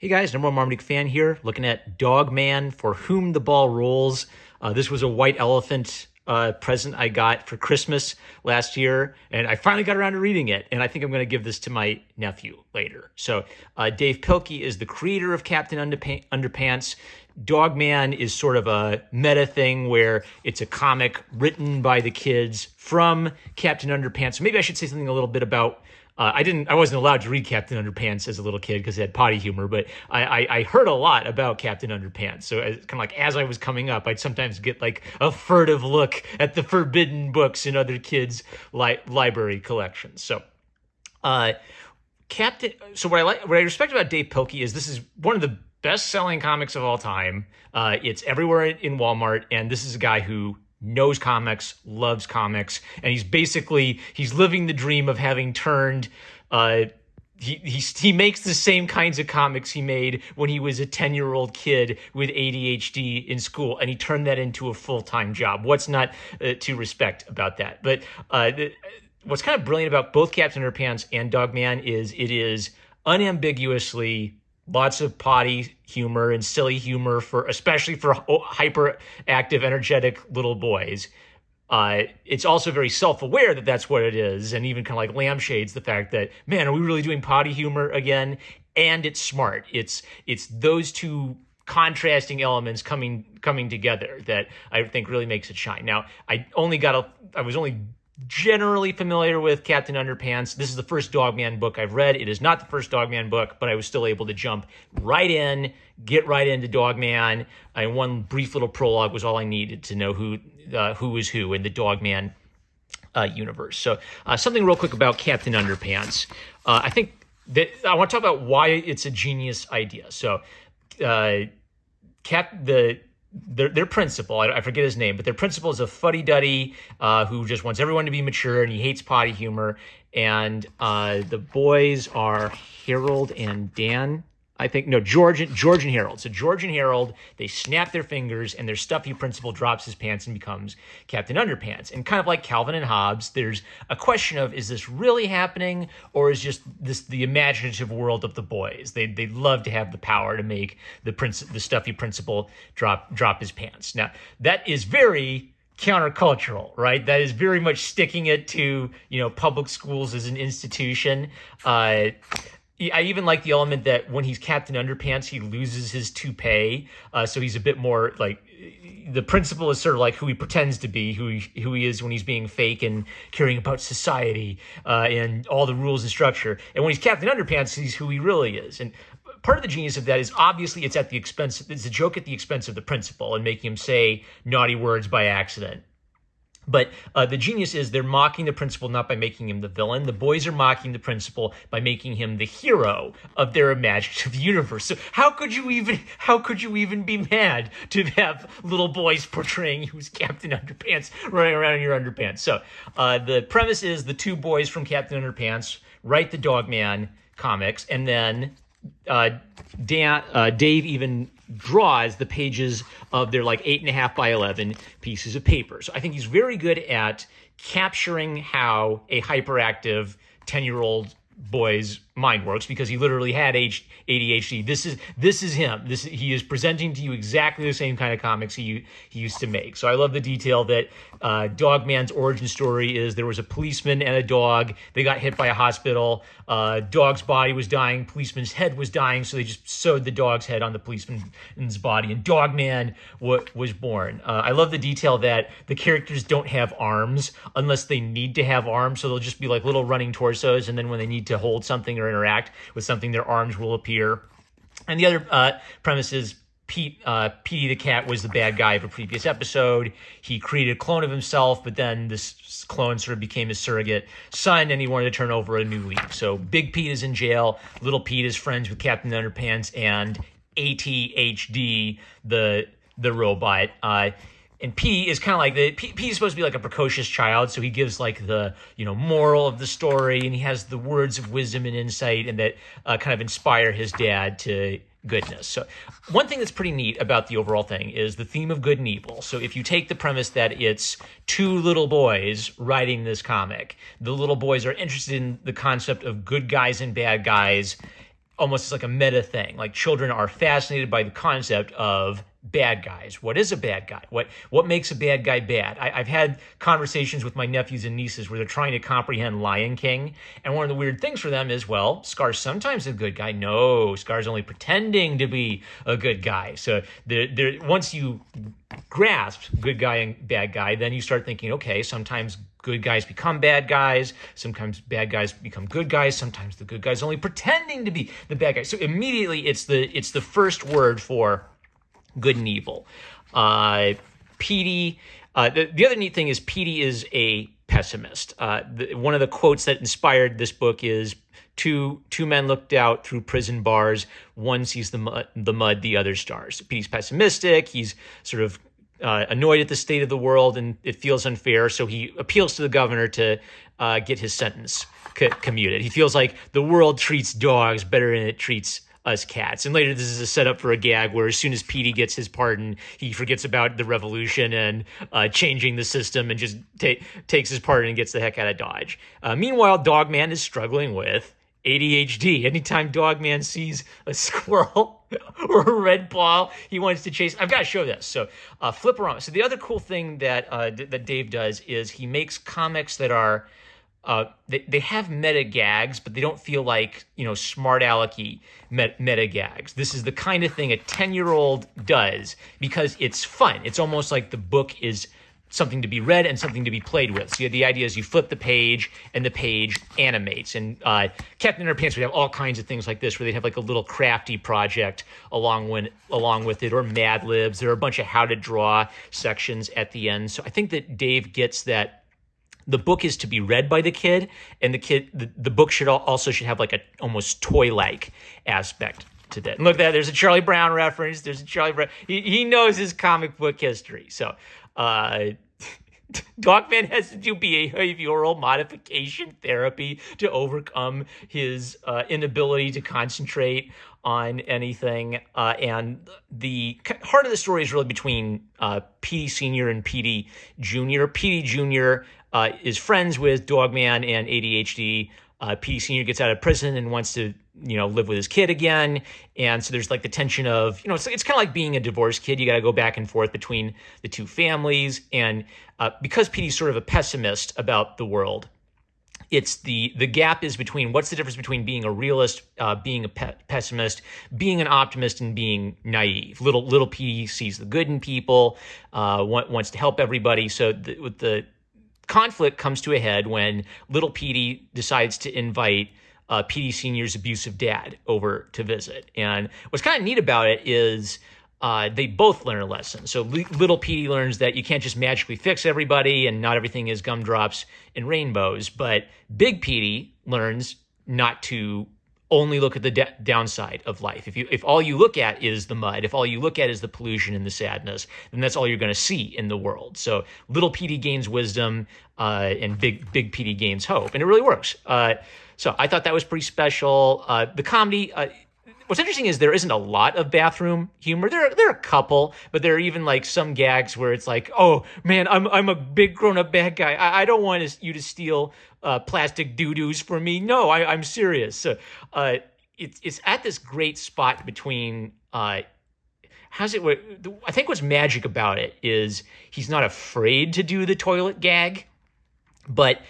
Hey guys, number one Marmaduke fan here, looking at Dog Man, For Whom the Ball Rolls. This was a white elephant present I got for Christmas last year, and I finally got around to reading it, and I think I'm going to give this to my nephew later. So Dave Pilkey is the creator of Captain Underpants. Dog Man is sort of a meta thing where it's a comic written by the kids from Captain Underpants. So maybe I should say something a little bit about I wasn't allowed to read Captain Underpants as a little kid because it had potty humor, but I heard a lot about Captain Underpants. So kind of like as I was coming up, I'd sometimes get like a furtive look at the forbidden books in other kids' library collections. So, what I respect about Dave Pilkey is this is one of the best-selling comics of all time. It's everywhere in Walmart, and this is a guy who knows comics, loves comics, and he's living the dream of having turned he makes the same kinds of comics he made when he was a 10-year-old kid with ADHD in school, and he turned that into a full-time job. What's not to respect about that? But what's kind of brilliant about both Captain Underpants and Dog Man is it is unambiguously lots of potty humor and silly humor especially for hyperactive, energetic little boys. It's also very self-aware that that's what it is, and even kind of like lampshades the fact that, man, are we really doing potty humor again? And it's smart. It's those two contrasting elements coming together that I think really makes it shine. Now, I was only generally familiar with Captain Underpants. This is the first Dog Man book I've read. It is not the first Dog Man book, but I was still able to jump right in, get right into Dog Man. And one brief little prologue was all I needed to know who is who in the Dog Man universe. So something real quick about Captain Underpants. I think that I want to talk about why it's a genius idea. So their principal, I forget his name, but their principal is a fuddy-duddy who just wants everyone to be mature, and he hates potty humor. And the boys are Harold and Dan, I think. No, George and Harold. So George and Harold, they snap their fingers, and their stuffy principal drops his pants and becomes Captain Underpants. And kind of like Calvin and Hobbes, there's a question of, is this really happening, or is just this the imaginative world of the boys? They love to have the power to make the stuffy principal drop his pants. Now, that is very countercultural, right? That is very much sticking it to, public schools as an institution. I even like the element that when he's Captain Underpants, he loses his toupee. So he's a bit more like, the principal is sort of like who he pretends to be, who he is when he's being fake and caring about society and all the rules and structure. And when he's Captain Underpants, he's who he really is. And part of the genius of that is obviously it's a joke at the expense of the principal and making him say naughty words by accident. But the genius is they're mocking the principal not by making him the villain. The boys are mocking the principal by making him the hero of their imaginative universe. So how could you even be mad to have little boys portraying you as Captain Underpants running around in your underpants? So the premise is the two boys from Captain Underpants write the Dog Man comics, and then Dave even draws the pages of their like 8.5 by 11 pieces of paper. So I think he's very good at capturing how a hyperactive 10-year-old boy's mind works, because he literally had ADHD. This is him. He is presenting to you exactly the same kind of comics he used to make. So I love the detail that Dog Man's origin story is there was a policeman and a dog. They got hit by a hospital. Dog's body was dying. Policeman's head was dying. So they just sewed the dog's head on the policeman's body, and Dog Man was born. I love the detail that the characters don't have arms unless they need to have arms. So they'll just be like little running torsos, and then when they need to hold something or interact with something, their arms will appear. And the other premise is Petey the cat was the bad guy of a previous episode. He created a clone of himself, but then this clone sort of became his surrogate son, and he wanted to turn over a new leaf. So Big Pete is in jail. Little Pete is friends with Captain Underpants and ADHD, the robot. And P is kind of like P is supposed to be like a precocious child, so he gives like the moral of the story, and he has the words of wisdom and insight, and that kind of inspire his dad to goodness. So one thing that's pretty neat about the overall thing is the theme of good and evil. So if you take the premise that it's two little boys writing this comic, the little boys are interested in the concept of good guys and bad guys, almost like a meta thing. Like children are fascinated by the concept of bad guys. What is a bad guy? What makes a bad guy bad? I've had conversations with my nephews and nieces where they're trying to comprehend Lion King, and one of the weird things for them is, well, Scar's sometimes a good guy. No, Scar's only pretending to be a good guy. So once you grasp good guy and bad guy, then you start thinking, okay, sometimes good guys become bad guys, sometimes bad guys become good guys, sometimes the good guy's only pretending to be the bad guy. So immediately it's the first word for good and evil. Petey, the other neat thing is Petey is a pessimist. One of the quotes that inspired this book is, two men looked out through prison bars. One sees the mud, the other stars. Petey's pessimistic. He's sort of annoyed at the state of the world, and it feels unfair. So he appeals to the governor to get his sentence commuted. He feels like the world treats dogs better than it treats us cats. And later, this is a setup for a gag where as soon as Petey gets his pardon, he forgets about the revolution and changing the system and just takes his pardon and gets the heck out of Dodge. Meanwhile, Dogman is struggling with ADHD. Anytime Dogman sees a squirrel or a red ball, he wants to chase. I've got to show this. So Flip-A-Rama. So the other cool thing that Dave does is he makes comics that are they have meta gags, but they don't feel like, smart alecky meta gags. This is the kind of thing a 10-year-old does because it's fun. It's almost like the book is something to be read and something to be played with. So the idea is you flip the page and the page animates. And Captain Underpants would have all kinds of things like this where they'd have like a little crafty project along with it, or Mad Libs. There are a bunch of how to draw sections at the end. So I think that Dave gets that the book is to be read by the kid, and the book should have like a almost toy-like aspect to that. And look at that, there's a Charlie Brown reference. There's a Charlie Brown. He knows his comic book history. So Dogman has to do behavioral modification therapy to overcome his inability to concentrate on anything. And the heart of the story is really between Petey Sr. and Petey Jr. Petey Jr. Is friends with Dogman and ADHD. Petey Sr. gets out of prison and wants to, live with his kid again. And so there's like the tension of, it's kind of like being a divorced kid. You got to go back and forth between the two families. And because Petey's sort of a pessimist about the world, it's the gap is between what's the difference between being a realist, being a pessimist, being an optimist, and being naive. Little Petey sees the good in people, wants to help everybody. So the conflict comes to a head when little Petey decides to invite Petey Sr.'s abusive dad over to visit. And what's kind of neat about it is they both learn a lesson. So little Petey learns that you can't just magically fix everybody and not everything is gumdrops and rainbows. But Big Petey learns not to only look at the downside of life. If all you look at is the mud, if all you look at is the pollution and the sadness, then that's all you're going to see in the world. So little Petey gains wisdom, and big Petey gains hope, and it really works. So I thought that was pretty special. The comedy. What's interesting is there isn't a lot of bathroom humor. There are a couple, but there are even like some gags where it's like, oh man, I'm a big grown-up bad guy. I don't want you to steal plastic doo-doos for me. No, I'm serious. So it's at this great spot between I think what's magic about it is he's not afraid to do the toilet gag, but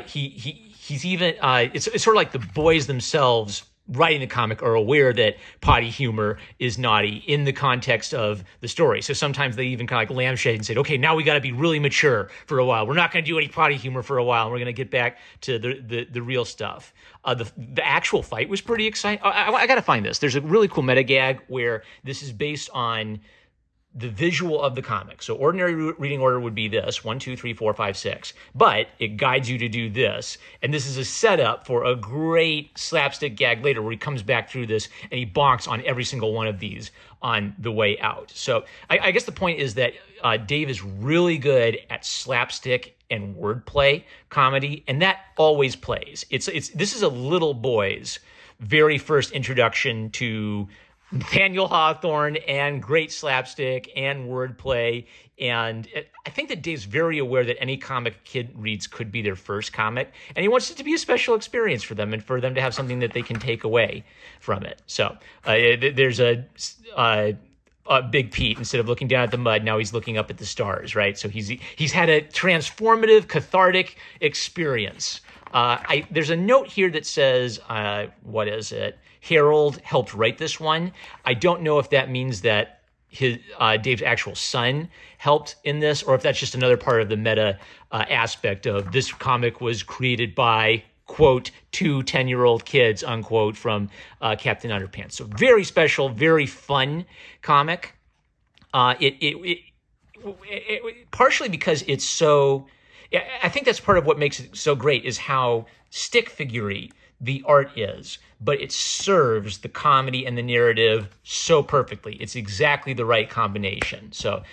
he's even it's sort of like the boys themselves writing the comic are aware that potty humor is naughty in the context of the story. So sometimes they even kind of like lampshade and say, okay, now we got to be really mature for a while. We're not going to do any potty humor for a while. And we're going to get back to the real stuff. The actual fight was pretty exciting. I got to find this. There's a really cool meta gag where this is based on the visual of the comic. So ordinary reading order would be this, 1, 2, 3, 4, 5, 6. But it guides you to do this. And this is a setup for a great slapstick gag later where he comes back through this and he bonks on every single one of these on the way out. So I guess the point is that Dave is really good at slapstick and wordplay comedy, and that always plays. This is a little boy's very first introduction to Nathaniel Hawthorne, and great slapstick and wordplay. And I think that Dave's very aware that any comic a kid reads could be their first comic, and he wants it to be a special experience for them and for them to have something that they can take away from it. So there's a Big Pete, instead of looking down at the mud, now he's looking up at the stars, right? So he's had a transformative, cathartic experience. There's a note here that says, what is it? Harold helped write this one. I don't know if that means that Dave's actual son helped in this, or if that's just another part of the meta aspect of this comic was created by, quote, 2 10-year-old kids, unquote, from Captain Underpants. So very special, very fun comic. Partially because it's so... I think that's part of what makes it so great, is how stick figure-y the art is, but it serves the comedy and the narrative so perfectly. It's exactly the right combination. So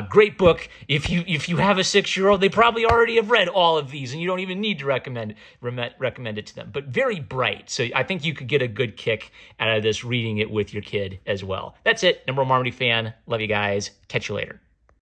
great book. If you have a 6-year-old, they probably already have read all of these, and you don't even need to recommend it to them. But very bright. So I think you could get a good kick out of this reading it with your kid as well. That's it. Number one Marmody fan. Love you guys. Catch you later.